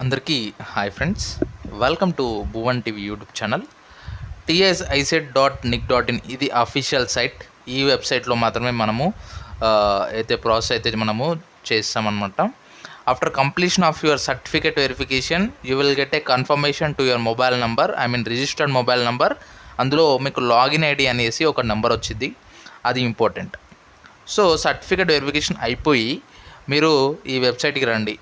అందరికీ hi friends, welcome to bhuwantv YouTube channel. ts.icet.nic.in ఇది official site. ఈ వెబ్సైట్లో మాత్రమే మనము అయితే ప్రాసెస్ అయితే మనము చేస్తామన్నమాట. After completion of your certificate verification you will get a confirmation to your mobile number, registered mobile number. అందులో మీకు లాగిన్ ఐడి అనేసి ఒక నెంబర్ వచ్చింది, అది ఇంపార్టెంట్. సో సర్టిఫికేట్ వెరిఫికేషన్ అయిపోయి మీరు ఈ వెబ్సైట్కి రండి.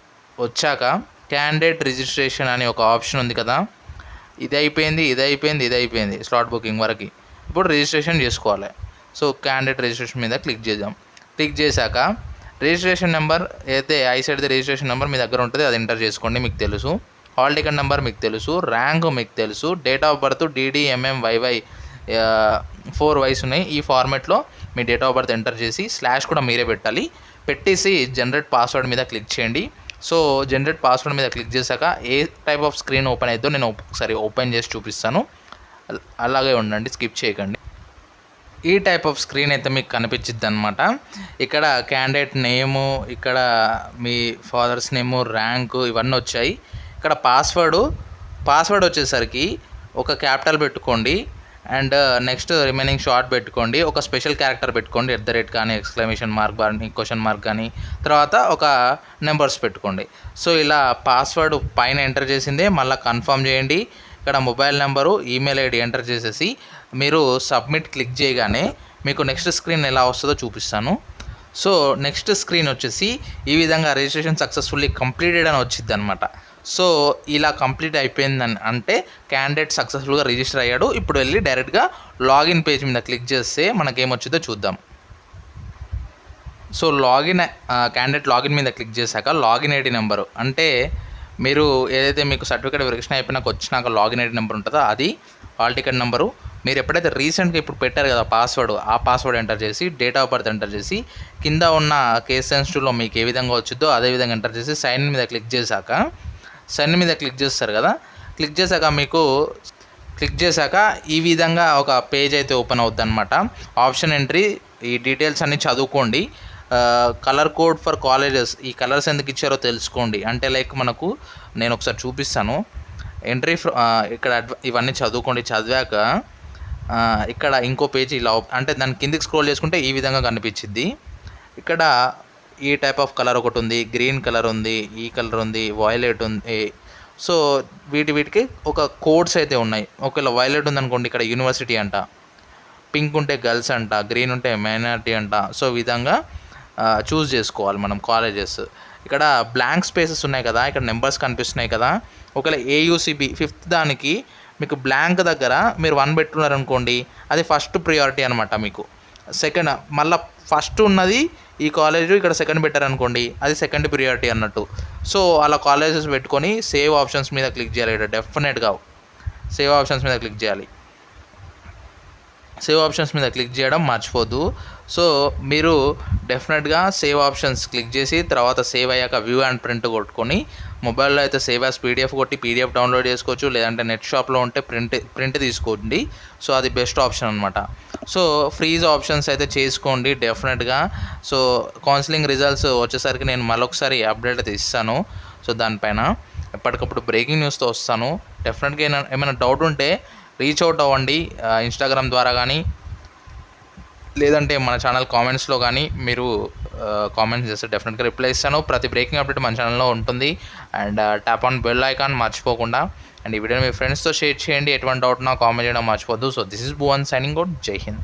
వచ్చాక క్యాండిడేట్ రిజిస్ట్రేషన్ అనే ఒక ఆప్షన్ ఉంది కదా, ఇది అయిపోయింది స్లాట్ బుకింగ్ వరకు. ఇప్పుడు రిజిస్ట్రేషన్ చేసుకోవాలి. సో క్యాండిడేట్ రిజిస్ట్రేషన్ మీద క్లిక్ చేద్దాం. క్లిక్ చేశాక రిజిస్ట్రేషన్ నెంబర్ అయితే ఐసెట్ది రిజిస్ట్రేషన్ నెంబర్ మీ దగ్గర ఉంటుంది, అది ఎంటర్ చేసుకోండి. మీకు తెలుసు హాల్ టికెట్ నెంబర్, మీకు తెలుసు ర్యాంక్, మీకు తెలుసు డేట్ ఆఫ్ బర్త్ DDMMYY 4 వయసు ఉన్నాయి. ఈ ఫార్మాట్లో మీ డేట్ ఆఫ్ బర్త్ ఎంటర్ చేసి స్లాష్ కూడా మీరే పెట్టాలి. పెట్టేసి జనరేట్ పాస్వర్డ్ మీద క్లిక్ చేయండి. సో జనరేట్ పాస్వర్డ్ మీద క్లిక్ చేశాక ఏ టైప్ ఆఫ్ స్క్రీన్ ఓపెన్ అవుతుందో నేను ఒకసారి ఓపెన్ చేసి చూపిస్తాను, అలాగే ఉండండి, స్కిప్ చేయకండి. ఈ టైప్ ఆఫ్ స్క్రీన్ అయితే మీకు కనిపించిద్ది అనమాట. ఇక్కడ క్యాండిడేట్ నేము, ఇక్కడ మీ ఫాదర్స్ నేము, ర్యాంకు ఇవన్నీ వచ్చాయి. ఇక్కడ పాస్వర్డ్ వచ్చేసరికి ఒక క్యాపిటల్ పెట్టుకోండి, అండ్ నెక్స్ట్ రిమైనింగ్ షార్ట్ పెట్టుకోండి. ఒక స్పెషల్ క్యారెక్టర్ పెట్టుకోండి, @ కానీ ఎక్స్క్లమేషన్ మార్క్ కానీ క్వశ్చన్ మార్క్ కానీ, తర్వాత ఒక నెంబర్స్ పెట్టుకోండి. సో ఇలా పాస్వర్డ్ పైన ఎంటర్ చేసిందే మళ్ళీ కన్ఫర్మ్ చేయండి. ఇక్కడ mobile number, email ID enter చేసేసి మీరు సబ్మిట్ క్లిక్ చేయగానే మీకు నెక్స్ట్ స్క్రీన్ ఎలా వస్తుందో చూపిస్తాను. సో నెక్స్ట్ స్క్రీన్ వచ్చేసి ఈ విధంగా రిజిస్ట్రేషన్ సక్సెస్ఫుల్లీ కంప్లీటెడ్ అని వచ్చింది అనమాట. సో ఇలా కంప్లీట్ అయిపోయిందని అంటే క్యాండిడేట్ సక్సెస్ఫుల్గా రిజిస్టర్ అయ్యాడు. ఇప్పుడు వెళ్ళి డైరెక్ట్గా లాగిన్ పేజ్ మీద క్లిక్ చేస్తే మనకేమొచ్చిందో చూద్దాం. సో క్యాండిడేట్ లాగిన్ మీద క్లిక్ చేశాక లాగిన్ ఐడి నెంబరు అంటే మీరు ఏదైతే మీకు సర్టిఫికేట్ వెరిఫికేషన్ అయిపోయినాక వచ్చినాక లాగిన్ ఐడి నెంబర్ ఉంటుందో అది హాల్ టికెట్ నెంబరు. మీరు ఎప్పుడైతే రీసెంట్గా ఇప్పుడు పెట్టారు కదా పాస్వర్డ్, ఆ పాస్వర్డ్ ఎంటర్ చేసి డేట్ ఆఫ్ బర్త్ ఎంటర్ చేసి కింద ఉన్న కేస్ సెన్సిటివ్లో మీకు ఏ విధంగా వచ్చిందో అదే విధంగా ఎంటర్ చేసి సైన్ మీద క్లిక్ చేశాక క్లిక్ చేస్తారు కదా, క్లిక్ చేశాక ఈ విధంగా ఒక పేజ్ అయితే ఓపెన్ అవుద్ది అనమాట. ఆప్షన్ ఎంట్రీ, ఈ డీటెయిల్స్ అన్నీ చదువుకోండి. కలర్ కోడ్ ఫర్ కాలేజెస్, ఈ కలర్స్ ఎందుకు ఇచ్చారో తెలుసుకోండి. అంటే లైక్ మనకు నేను ఒకసారి చూపిస్తాను. ఎంట్రీ ఇక్కడ ఇవన్నీ చదువుకోండి. చదివాక ఇక్కడ ఇంకో పేజ్ ఇలా అంటే దాని కిందికి స్క్రోల్ చేసుకుంటే ఈ విధంగా కనిపించింది. ఇక్కడ ఈ టైప్ ఆఫ్ కలర్ ఒకటి ఉంది, గ్రీన్ కలర్ ఉంది, ఈ కలర్ ఉంది, వైలెట్ ఉంది. సో వీటికి ఒక కోడ్స్ అయితే ఉన్నాయి. ఒకవేళ వైలెట్ ఉందనుకోండి ఇక్కడ యూనివర్సిటీ అంట, పింక్ ఉంటే గర్ల్స్ అంట, గ్రీన్ ఉంటే మైనారిటీ అంట. సో విధంగా చూస్ చేసుకోవాలి మనం కాలేజెస్. ఇక్కడ బ్లాంక్ స్పేసెస్ ఉన్నాయి కదా, ఇక్కడ నెంబర్స్ కనిపిస్తున్నాయి కదా. ఒకవేళ AUCB 5th దానికి మీకు బ్లాంక్ దగ్గర మీరు 1 పెట్టుకున్నారనుకోండి, అది ఫస్ట్ ప్రియారిటీ అనమాట. మీకు సెకండ్ మళ్ళీ ఫస్ట్ ఉన్నది ఈ కాలేజ్, ఇక్కడ సెకండ్ పెట్టారనుకోండి అది సెకండ్ ప్రియారిటీ అన్నట్టు. సో అలా కాలేజెస్ పెట్టుకొని సేవ్ ఆప్షన్స్ మీద క్లిక్ చేయాలి. ఇక్కడ డెఫినెట్గా సేవ్ ఆప్షన్స్ మీద క్లిక్ చేయాలి. సేవ్ ఆప్షన్స్ మీద క్లిక్ చేయడం మర్చిపోద్దు. సో మీరు డెఫినెట్గా సేవ్ ఆప్షన్స్ క్లిక్ చేసి తర్వాత సేవ్ అయ్యాక వ్యూ అండ్ ప్రింట్ కొట్టుకొని మొబైల్లో అయితే సేవ్ యాజ్ PDF కొట్టి PDF డౌన్లోడ్ చేసుకోవచ్చు, లేదంటే నెట్ షాప్లో ఉంటే ప్రింట్ తీసుకోండి. సో అది బెస్ట్ ఆప్షన్ అనమాట. సో ఫ్రీజ్ ఆప్షన్స్ అయితే చేసుకోండి డెఫినెట్గా. సో కౌన్సిలింగ్ రిజల్ట్స్ వచ్చేసరికి నేను మరొకసారి అప్డేట్ అయితే ఇస్తాను. సో దానిపైన ఎప్పటికప్పుడు బ్రేకింగ్ న్యూస్తో వస్తాను. డెఫినెట్గా ఏమైనా డౌట్ ఉంటే రీచ్ అవుట్ అవ్వండి, ఇన్స్టాగ్రామ్ ద్వారా కానీ లేదంటే మన ఛానల్ కామెంట్స్లో కానీ మీరు కామెంట్స్ చేస్తే డెఫినెట్గా రిప్లై ఇస్తాను. ప్రతి బ్రేకింగ్ అప్డేట్ మన ఛానల్లో ఉంటుంది. And tap on bell icon మర్చిపోకుండా. అండ్ ఈ వీడియోని మీ ఫ్రెండ్స్తో షేర్ చేయండి. ఎటువంటి డౌట్ నా కామెంట్ చేయడం మర్చిపోద్దు. So this is Bhuvan signing out. Jai Hind.